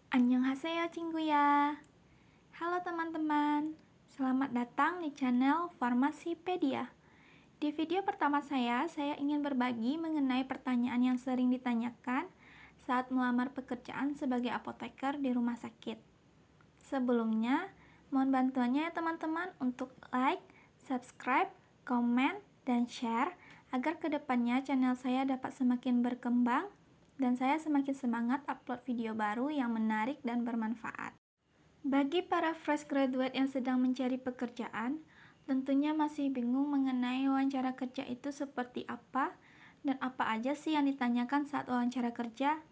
Annyeonghaseyo Cingguya. Halo teman-teman, selamat datang di channel Farmasipedia. Di video pertama saya ingin berbagi mengenai pertanyaan yang sering ditanyakan saat melamar pekerjaan sebagai apoteker di rumah sakit. Sebelumnya, mohon bantuannya ya teman-teman untuk like, subscribe, komen, dan share agar kedepannya channel saya dapat semakin berkembang dan saya semakin semangat upload video baru yang menarik dan bermanfaat. Bagi para fresh graduate yang sedang mencari pekerjaan, tentunya masih bingung mengenai wawancara kerja itu seperti apa dan apa aja sih yang ditanyakan saat wawancara kerja.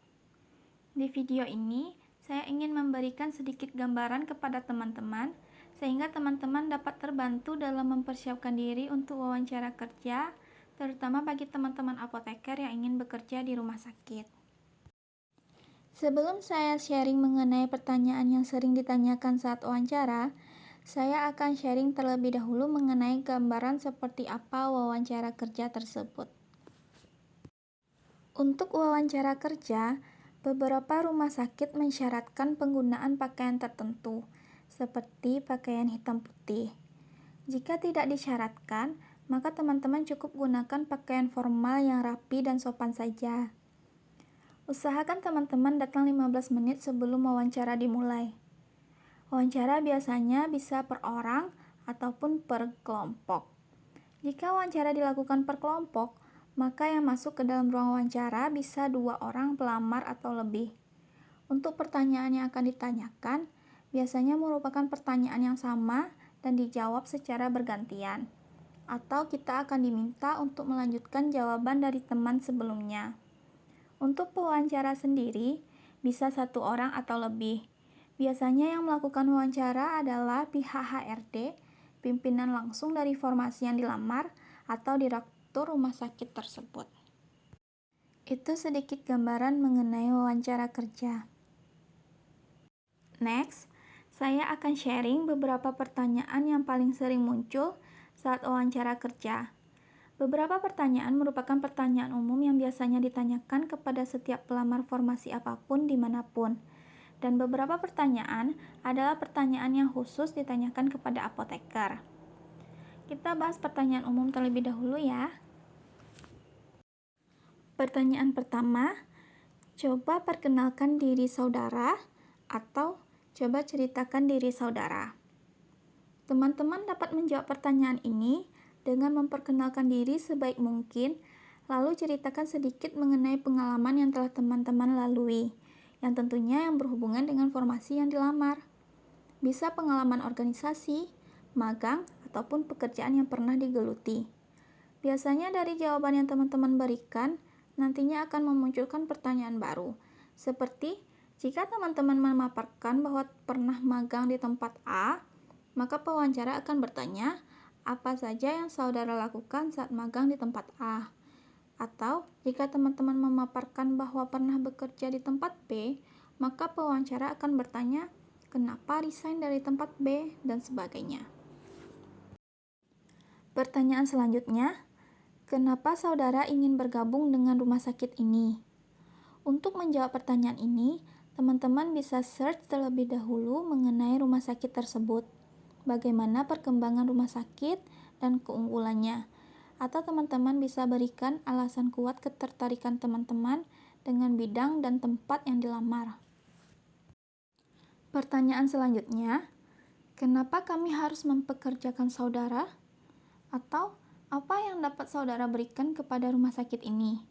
Di video ini, saya ingin memberikan sedikit gambaran kepada teman-teman sehingga teman-teman dapat terbantu dalam mempersiapkan diri untuk wawancara kerja, terutama bagi teman-teman apoteker yang ingin bekerja di rumah sakit. Sebelum saya sharing mengenai pertanyaan yang sering ditanyakan saat wawancara, saya akan sharing terlebih dahulu mengenai gambaran seperti apa wawancara kerja tersebut. Untuk wawancara kerja, beberapa rumah sakit mensyaratkan penggunaan pakaian tertentu, seperti pakaian hitam putih. Jika tidak disyaratkan, maka teman-teman cukup gunakan pakaian formal yang rapi dan sopan saja. Usahakan teman-teman datang 15 menit sebelum wawancara dimulai. Wawancara biasanya bisa per orang ataupun per kelompok. Jika wawancara dilakukan per kelompok, maka yang masuk ke dalam ruang wawancara bisa 2 orang pelamar atau lebih. Untuk pertanyaan yang akan ditanyakan, biasanya merupakan pertanyaan yang sama dan dijawab secara bergantian. Atau kita akan diminta untuk melanjutkan jawaban dari teman sebelumnya. Untuk pewawancara sendiri, bisa 1 orang atau lebih. Biasanya yang melakukan wawancara adalah pihak HRD, pimpinan langsung dari formasi yang dilamar, atau direktur rumah sakit tersebut. Itu sedikit gambaran mengenai wawancara kerja. Next, saya akan sharing beberapa pertanyaan yang paling sering muncul saat wawancara kerja. Beberapa pertanyaan merupakan pertanyaan umum yang biasanya ditanyakan kepada setiap pelamar formasi apapun dimanapun. Dan beberapa pertanyaan adalah pertanyaan yang khusus ditanyakan kepada apoteker. Kita bahas pertanyaan umum terlebih dahulu ya. Pertanyaan pertama, coba perkenalkan diri saudara atau coba ceritakan diri saudara. Teman-teman dapat menjawab pertanyaan ini dengan memperkenalkan diri sebaik mungkin, lalu ceritakan sedikit mengenai pengalaman yang telah teman-teman lalui, yang tentunya yang berhubungan dengan formasi yang dilamar. Bisa pengalaman organisasi, magang, ataupun pekerjaan yang pernah digeluti. Biasanya dari jawaban yang teman-teman berikan, nantinya akan memunculkan pertanyaan baru, seperti jika teman-teman memaparkan bahwa pernah magang di tempat A, maka pewawancara akan bertanya, apa saja yang saudara lakukan saat magang di tempat A? Atau, jika teman-teman memaparkan bahwa pernah bekerja di tempat B, maka pewawancara akan bertanya, kenapa resign dari tempat B, dan sebagainya. Pertanyaan selanjutnya, kenapa saudara ingin bergabung dengan rumah sakit ini? Untuk menjawab pertanyaan ini, teman-teman bisa search terlebih dahulu mengenai rumah sakit tersebut. Bagaimana perkembangan rumah sakit dan keunggulannya, atau teman-teman bisa berikan alasan kuat ketertarikan teman-teman dengan bidang dan tempat yang dilamar. Pertanyaan selanjutnya, kenapa kami harus mempekerjakan saudara? Atau apa yang dapat saudara berikan kepada rumah sakit ini?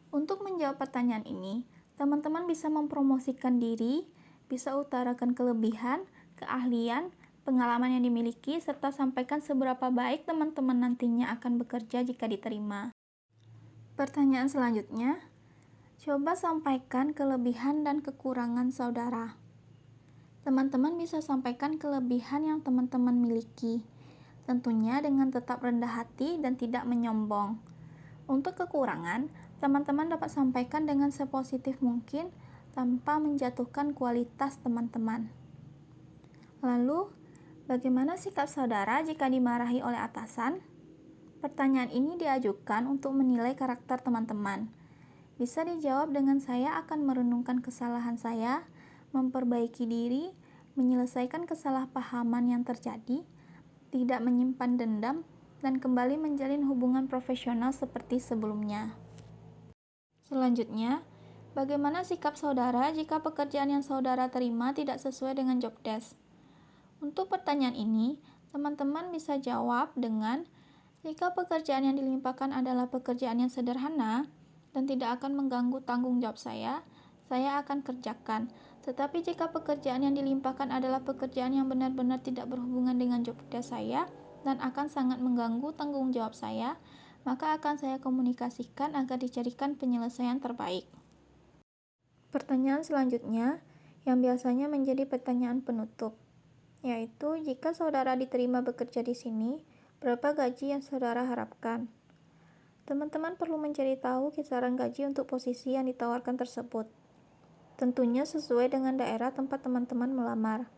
Untuk menjawab pertanyaan ini, teman-teman bisa mempromosikan diri, bisa utarakan kelebihan, keahlian, pengalaman yang dimiliki, serta sampaikan seberapa baik teman-teman nantinya akan bekerja jika diterima. Pertanyaan selanjutnya, coba sampaikan kelebihan dan kekurangan saudara. Teman-teman bisa sampaikan kelebihan yang teman-teman miliki, tentunya dengan tetap rendah hati dan tidak menyombong. Untuk kekurangan, teman-teman dapat sampaikan dengan sepositif mungkin tanpa menjatuhkan kualitas teman-teman. Lalu, bagaimana sikap saudara jika dimarahi oleh atasan? Pertanyaan ini diajukan untuk menilai karakter teman-teman. Bisa dijawab dengan saya akan merenungkan kesalahan saya, memperbaiki diri, menyelesaikan kesalahpahaman yang terjadi, tidak menyimpan dendam, dan kembali menjalin hubungan profesional seperti sebelumnya. Selanjutnya, bagaimana sikap saudara jika pekerjaan yang saudara terima tidak sesuai dengan job desk? Untuk pertanyaan ini, teman-teman bisa jawab dengan, jika pekerjaan yang dilimpahkan adalah pekerjaan yang sederhana dan tidak akan mengganggu tanggung jawab saya akan kerjakan. Tetapi jika pekerjaan yang dilimpahkan adalah pekerjaan yang benar-benar tidak berhubungan dengan job desk saya dan akan sangat mengganggu tanggung jawab saya, maka akan saya komunikasikan agar dicarikan penyelesaian terbaik. Pertanyaan selanjutnya, yang biasanya menjadi pertanyaan penutup, yaitu jika saudara diterima bekerja di sini, berapa gaji yang saudara harapkan? Teman-teman perlu mencari tahu kisaran gaji untuk posisi yang ditawarkan tersebut. Tentunya sesuai dengan daerah tempat teman-teman melamar.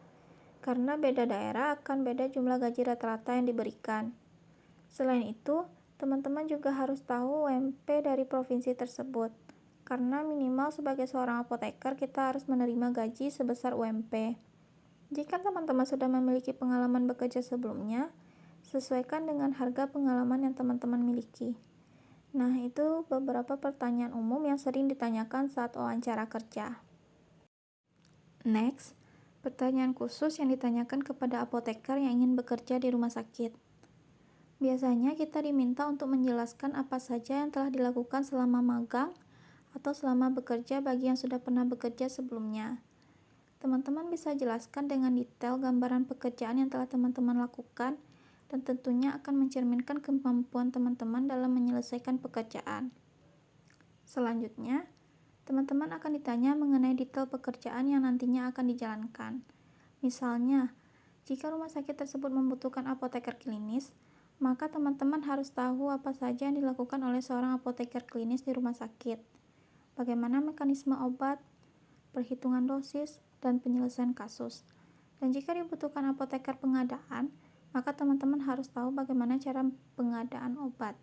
Karena beda daerah akan beda jumlah gaji rata-rata yang diberikan. Selain itu, teman-teman juga harus tahu UMP dari provinsi tersebut. Karena minimal sebagai seorang apoteker kita harus menerima gaji sebesar UMP. Jika teman-teman sudah memiliki pengalaman bekerja sebelumnya, sesuaikan dengan harga pengalaman yang teman-teman miliki. Nah, itu beberapa pertanyaan umum yang sering ditanyakan saat wawancara kerja. Next, pertanyaan khusus yang ditanyakan kepada apoteker yang ingin bekerja di rumah sakit. Biasanya kita diminta untuk menjelaskan apa saja yang telah dilakukan selama magang atau selama bekerja bagi yang sudah pernah bekerja sebelumnya. Teman-teman bisa jelaskan dengan detail gambaran pekerjaan yang telah teman-teman lakukan dan tentunya akan mencerminkan kemampuan teman-teman dalam menyelesaikan pekerjaan. Selanjutnya, teman-teman akan ditanya mengenai detail pekerjaan yang nantinya akan dijalankan. Misalnya, jika rumah sakit tersebut membutuhkan apoteker klinis, maka teman-teman harus tahu apa saja yang dilakukan oleh seorang apoteker klinis di rumah sakit. Bagaimana mekanisme obat, perhitungan dosis, dan penyelesaian kasus. Dan jika dibutuhkan apoteker pengadaan, maka teman-teman harus tahu bagaimana cara pengadaan obat,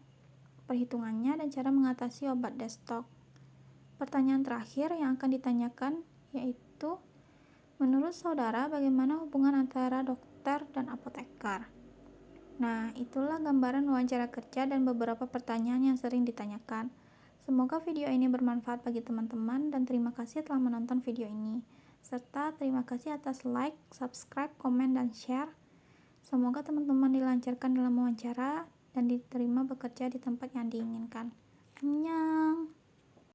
perhitungannya, dan cara mengatasi obat destock. Pertanyaan terakhir yang akan ditanyakan yaitu, menurut saudara bagaimana hubungan antara dokter dan apoteker? Nah, itulah gambaran wawancara kerja dan beberapa pertanyaan yang sering ditanyakan. Semoga video ini bermanfaat bagi teman-teman dan terima kasih telah menonton video ini. Serta terima kasih atas like, subscribe, komen, dan share. Semoga teman-teman dilancarkan dalam wawancara dan diterima bekerja di tempat yang diinginkan. Annyeong!